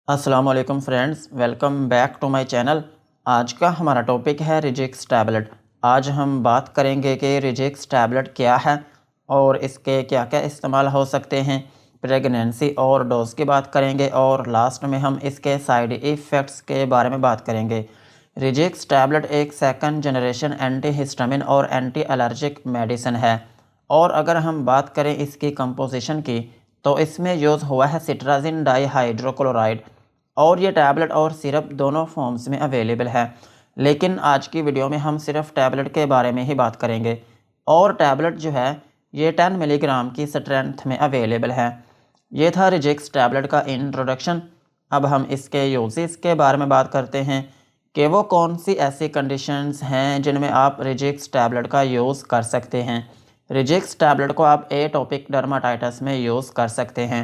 अस्सलाम वालेकुम friends, welcome back to my channel. आज का हमारा टॉपिक है रिजिक्स टैबलेट। आज हम बात करेंगे कि रिजिक्स टैबलेट क्या है और इसके क्या क्या इस्तेमाल हो सकते हैं। प्रेगनेंसी और डोज की बात करेंगे और लास्ट में हम इसके साइड इफ़ेक्ट्स के बारे में बात करेंगे। रिजिक्स टैबलेट एक सेकंड जनरेशन एंटी हिस्टामिन और एंटी एलर्जिक मेडिसिन है और अगर हम बात करें इसकी कंपोजिशन की तो इसमें यूज़ हुआ है सिट्राजिन डाईहाइड्रोक्लोराइड और ये टैबलेट और सिरप दोनों फॉर्म्स में अवेलेबल है। लेकिन आज की वीडियो में हम सिर्फ टैबलेट के बारे में ही बात करेंगे और टैबलेट जो है ये 10 मिलीग्राम की स्ट्रेंथ में अवेलेबल है। ये था रिजिक्स टैबलेट का इंट्रोडक्शन। अब हम इसके यूजेस के बारे में बात करते हैं कि वो कौन सी ऐसी कंडीशंस हैं जिनमें आप रिजिक्स टैबलेट का यूज़ कर सकते हैं। रिजिक्स टैबलेट को आप एटोपिक डर्माटाइटिस में यूज़ कर सकते हैं।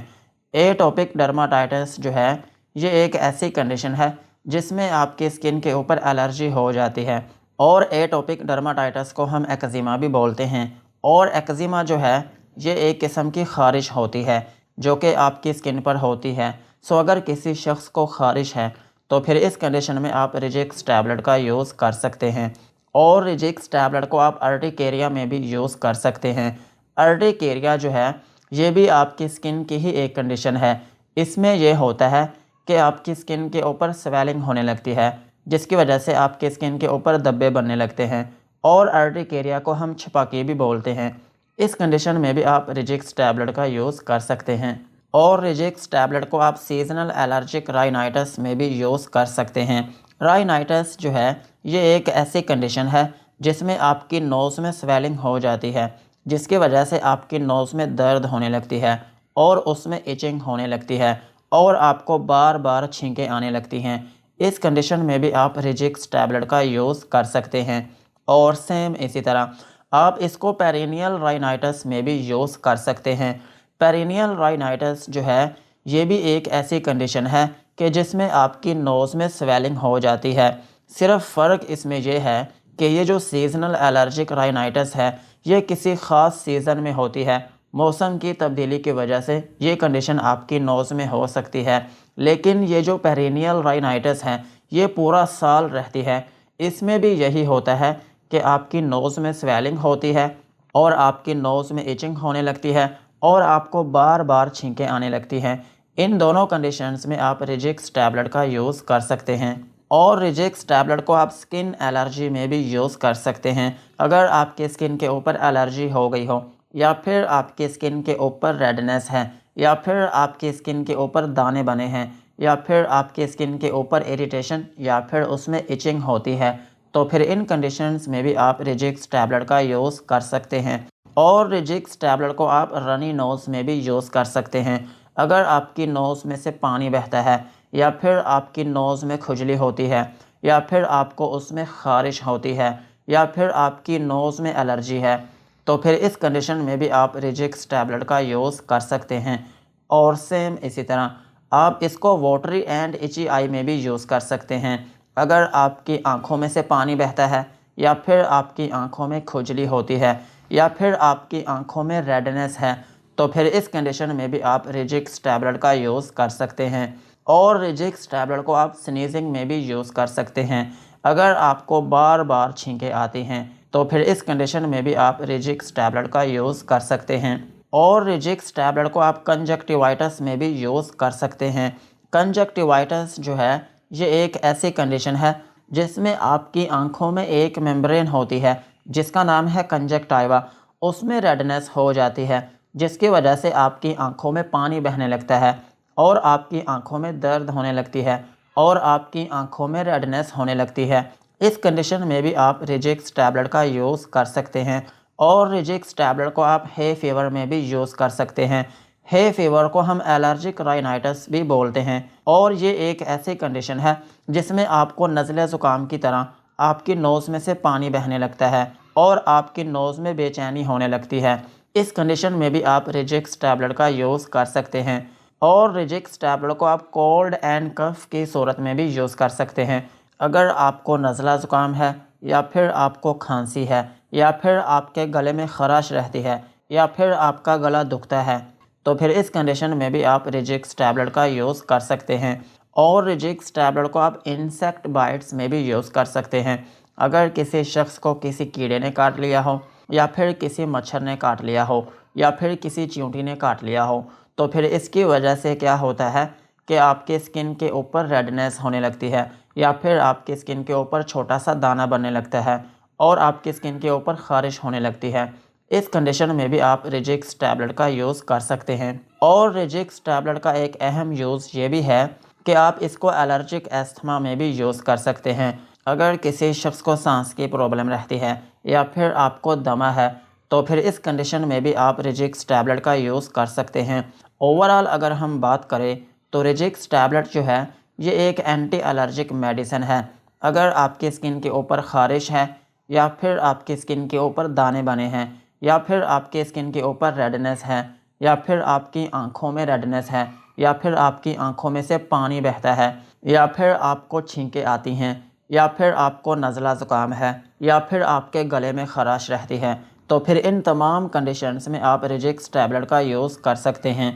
एटोपिक डर्माटाइटिस जो है ये एक ऐसी कंडीशन है जिसमें आपकी स्किन के ऊपर एलर्जी हो जाती है और एटोपिक डर्माटाइटिस को हम एक्जिमा भी बोलते हैं। और एक्जिमा जो है ये एक किस्म की ख़ारिश होती है जो कि आपकी स्किन पर होती है। सो अगर किसी शख्स को ख़ारिश है तो फिर इस कंडीशन में आप रिजिक्स टैबलेट का यूज़ कर सकते हैं। और रिजिक्स टैबलेट को आप अर्टिकेरिया में भी यूज़ कर सकते हैं। अर्टिकेरिया जो है ये भी आपकी स्किन की ही एक कंडीशन है। इसमें यह होता है कि आपकी स्किन के ऊपर स्वेलिंग होने लगती है जिसकी वजह से आपके स्किन के ऊपर धब्बे बनने लगते हैं और अर्टिकेरिया को हम छपाकी भी बोलते हैं। इस कंडीशन में भी आप रिजिक्स टैबलेट का यूज़ कर सकते हैं। और रिजिक्स टैबलेट को आप सीजनल एलर्जिक राइनाइटिस में भी यूज़ कर सकते हैं। राइनाइटिस जो है ये एक ऐसी कंडीशन है जिसमें आपकी नोज़ में स्वेलिंग हो जाती है जिसकी वजह से आपकी नोज़ में दर्द होने लगती है और उसमें इचिंग होने लगती है और आपको बार बार छींकें आने लगती हैं। इस कंडीशन में भी आप रिजिक्स टैबलेट का यूज़ कर सकते हैं। और सेम इसी तरह आप इसको पेरिनियल राइनाइटिस में भी यूज़ कर सकते हैं। पेरिनियल राइनाइटिस जो है ये भी एक ऐसी कंडीशन है कि जिसमें आपकी नोज़ में स्वेलिंग हो जाती है। सिर्फ फ़र्क इसमें यह है कि ये जो सीजनल एलर्जिक राइनाइटिस है ये किसी ख़ास सीज़न में होती है। मौसम की तब्दीली की वजह से ये कंडीशन आपकी नोज़ में हो सकती है। लेकिन ये जो पेरिनियल राइनाइटिस है ये पूरा साल रहती है। इसमें भी यही होता है कि आपकी नोज़ में स्वेलिंग होती है और आपकी नोज़ में इचिंग होने लगती है और आपको बार बार छींकें आने लगती हैं। इन दोनों कंडीशंस में आप रिजिक्स टैबलेट का यूज़ कर सकते हैं। और रिजिक्स टैबलेट को आप स्किन एलर्जी में भी यूज़ कर सकते हैं। अगर आपके स्किन के ऊपर एलर्जी हो गई हो या फिर आपकी स्किन के ऊपर रेडनेस है या फिर आपकी स्किन के ऊपर दाने बने हैं या फिर आपकी स्किन के ऊपर इरिटेशन या फिर उसमें इचिंग होती है तो फिर इन कंडीशंस में भी आप रिजिक्स टैबलेट का यूज़ कर सकते हैं। और रिजिक्स टैबलेट को आप रनी नोज़ में भी यूज़ कर सकते हैं। अगर आपकी नोज़ में से पानी बहता है या फिर आपकी नोज़ में खुजली होती है या फिर आपको उसमें ख़ारिश होती है या फिर आपकी नोज़ में एलर्जी है तो फिर इस कंडीशन में भी आप रिजिक्स टैबलेट का यूज़ कर सकते हैं। और सेम इसी तरह आप इसको वाटरी एंड इची आई में भी यूज़ कर सकते हैं। अगर आपकी आंखों में से पानी बहता है या फिर आपकी आंखों में खुजली होती है या फिर आपकी आंखों में रेडनेस है तो फिर इस कंडीशन में भी आप रिजिक्स टैबलेट का यूज़ कर सकते हैं। और रिजिक्स टैबलेट को आप स्नीजिंग में भी यूज़ कर सकते हैं। अगर आपको बार बार छींकें आती हैं तो फिर इस कंडीशन में भी आप रिजिक्स टैबलेट का यूज़ कर सकते हैं। और रिजिक्स टैबलेट को आप कंजक्टिवाइटिस में भी यूज़ कर सकते हैं। कंजक्टिवाइटिस जो है ये एक ऐसी कंडीशन है जिसमें आपकी आंखों में एक मेम्ब्रेन होती है जिसका नाम है कंजक्टाइवा। उसमें रेडनेस हो जाती है जिसकी वजह से आपकी आंखों में पानी बहने लगता है और आपकी आंखों में दर्द होने लगती है और आपकी आंखों में रेडनेस होने लगती है। इस कंडीशन में भी आप रिजिक्स टैबलेट का यूज़ कर सकते हैं। और रिजिक्स टैबलेट को आप हे फीवर में भी यूज़ कर सकते हैं। हे फीवर को हम एलर्जिक राइनाइटिस भी बोलते हैं और ये एक ऐसी कंडीशन है जिसमें आपको नज़ले ज़ुकाम की तरह आपकी नोज़ में से पानी बहने लगता है और आपकी नोज़ में बेचैनी होने लगती है। इस कंडीशन में भी आप रिजिक्स टैबलेट का यूज़ कर सकते हैं। और रिजिक्स टैबलेट को आप कोल्ड एंड कफ की सूरत में भी यूज़ कर सकते हैं। अगर आपको नज़ला ज़ुकाम है या फिर आपको खांसी है या फिर आपके गले में ख़राश रहती है या फिर आपका गला दुखता है तो फिर इस कंडीशन में भी आप रिजिक्स टैबलेट का यूज़ कर सकते हैं। और रिजिक्स टैबलेट को आप इंसेक्ट बाइट्स में भी यूज़ कर सकते हैं। अगर किसी शख्स को किसी कीड़े ने काट लिया हो, या फिर किसी मच्छर ने काट लिया हो, या फिर किसी चींटी ने काट लिया हो, तो फिर इसकी वजह से क्या होता है कि आपके स्किन के ऊपर रेडनेस होने लगती है, या फिर आपकी स्किन के ऊपर छोटा सा दाना बनने लगता है और आपकी स्किन के ऊपर ख़ारिश होने लगती है। इस कंडीशन में भी आप रिजिक्स टैबलेट का यूज़ कर सकते हैं। और रिजिक्स टैबलेट का एक अहम यूज़ ये भी है कि आप इसको एलर्जिक अस्थमा में भी यूज़ कर सकते हैं। अगर किसी शख्स को सांस की प्रॉब्लम रहती है या फिर आपको दमा है, तो फिर इस कंडीशन में भी आप रिजिक्स टैबलेट का यूज़ कर सकते हैं। ओवरऑल अगर हम बात करें तो रिजिक्स टैबलेट जो है ये एक एंटी एलर्जिक मेडिसिन है। अगर आपकी स्किन के ऊपर ख़ारिश है, या फिर आपकी स्किन के ऊपर दाने बने हैं, या फिर आपके स्किन के ऊपर रेडनेस है, या फिर आपकी आंखों में रेडनेस है, या फिर आपकी आंखों में से पानी बहता है, या फिर आपको छींकें आती हैं, या फिर आपको नज़ला ज़ुकाम है, या फिर आपके गले में ख़राश रहती है, तो फिर इन तमाम कंडीशंस में आप रिजिक्स टैबलेट का यूज़ कर सकते हैं।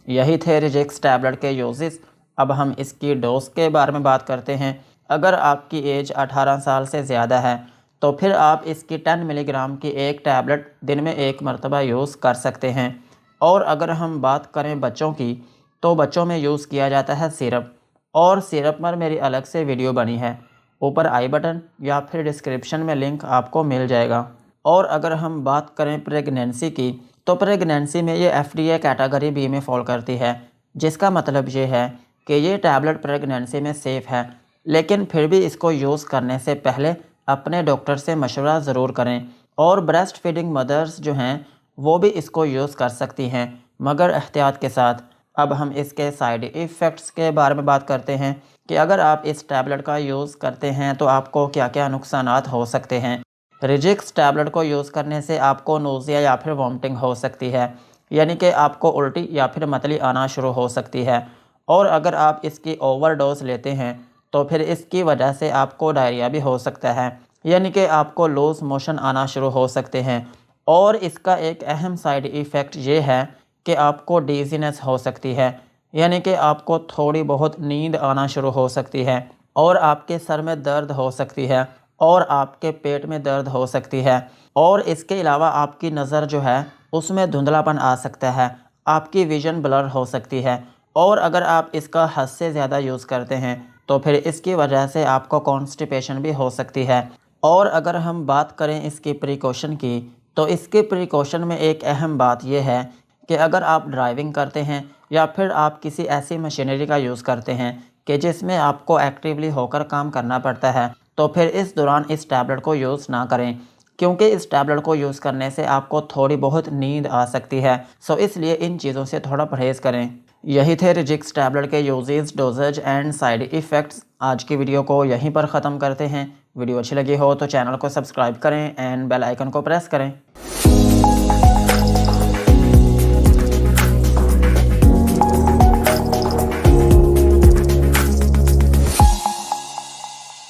यही थे रिजिक्स टैबलेट के यूजेस। अब हम इसकी डोज के बारे में बात करते हैं। अगर आपकी एज 18 साल से ज़्यादा है तो फिर आप इसकी 10 मिलीग्राम की एक टैबलेट दिन में एक मरतबा यूज़ कर सकते हैं। और अगर हम बात करें बच्चों की, तो बच्चों में यूज़ किया जाता है सिरप, और सिरप पर मेरी अलग से वीडियो बनी है, ऊपर आई बटन या फिर डिस्क्रिप्शन में लिंक आपको मिल जाएगा। और अगर हम बात करें प्रेगनेंसी की, तो प्रेगनेंसी में ये FDA कैटेगरी बी में फॉल करती है, जिसका मतलब ये है कि ये टैबलेट प्रेगनेंसी में सेफ़ है। लेकिन फिर भी इसको यूज़ करने से पहले अपने डॉक्टर से मशवरा ज़रूर करें। और ब्रेस्ट फीडिंग मदर्स जो हैं वो भी इसको यूज़ कर सकती हैं, मगर एहतियात के साथ। अब हम इसके साइड इफ़ेक्ट्स के बारे में बात करते हैं कि अगर आप इस टैबलेट का यूज़ करते हैं तो आपको क्या क्या नुकसानात हो सकते हैं। रिजिक्स टैबलेट को यूज़ करने से आपको नोज़िया या फिर वॉमिटिंग हो सकती है, यानी कि आपको उल्टी या फिर मतली आना शुरू हो सकती है। और अगर आप इसकी ओवरडोज लेते हैं तो फिर इसकी वजह से आपको डायरिया भी हो सकता है, यानी कि आपको लूज़ मोशन आना शुरू हो सकते हैं। और इसका एक अहम साइड इफ़ेक्ट ये है कि आपको डिज़ीनेस हो सकती है, यानी कि आपको थोड़ी बहुत नींद आना शुरू हो सकती है, और आपके सर में दर्द हो सकती है, और आपके पेट में दर्द हो सकती है। और इसके अलावा आपकी नज़र जो है उसमें धुंधलापन आ सकता है, आपकी विज़न ब्लर हो सकती है। और अगर आप इसका हद से ज़्यादा यूज़ करते हैं तो फिर इसकी वजह से आपको कॉन्स्टिपेशन भी हो सकती है। और अगर हम बात करें इसकी प्रिकॉशन की, तो इसके प्रिकॉशन में एक अहम बात यह है कि अगर आप ड्राइविंग करते हैं या फिर आप किसी ऐसी मशीनरी का यूज़ करते हैं कि जिसमें आपको एक्टिवली होकर काम करना पड़ता है, तो फिर इस दौरान इस टैबलेट को यूज़ ना करें, क्योंकि इस टैबलेट को यूज़ करने से आपको थोड़ी बहुत नींद आ सकती है। सो इसलिए इन चीज़ों से थोड़ा परहेज़ करें। यही थे रिजिक्स टैबलेट के uses, doses and side effects. आज की वीडियो को यहीं पर ख़त्म करते हैं। वीडियो अच्छी लगी हो तो चैनल को सब्सक्राइब करें एंड बेल आइकन को प्रेस करें।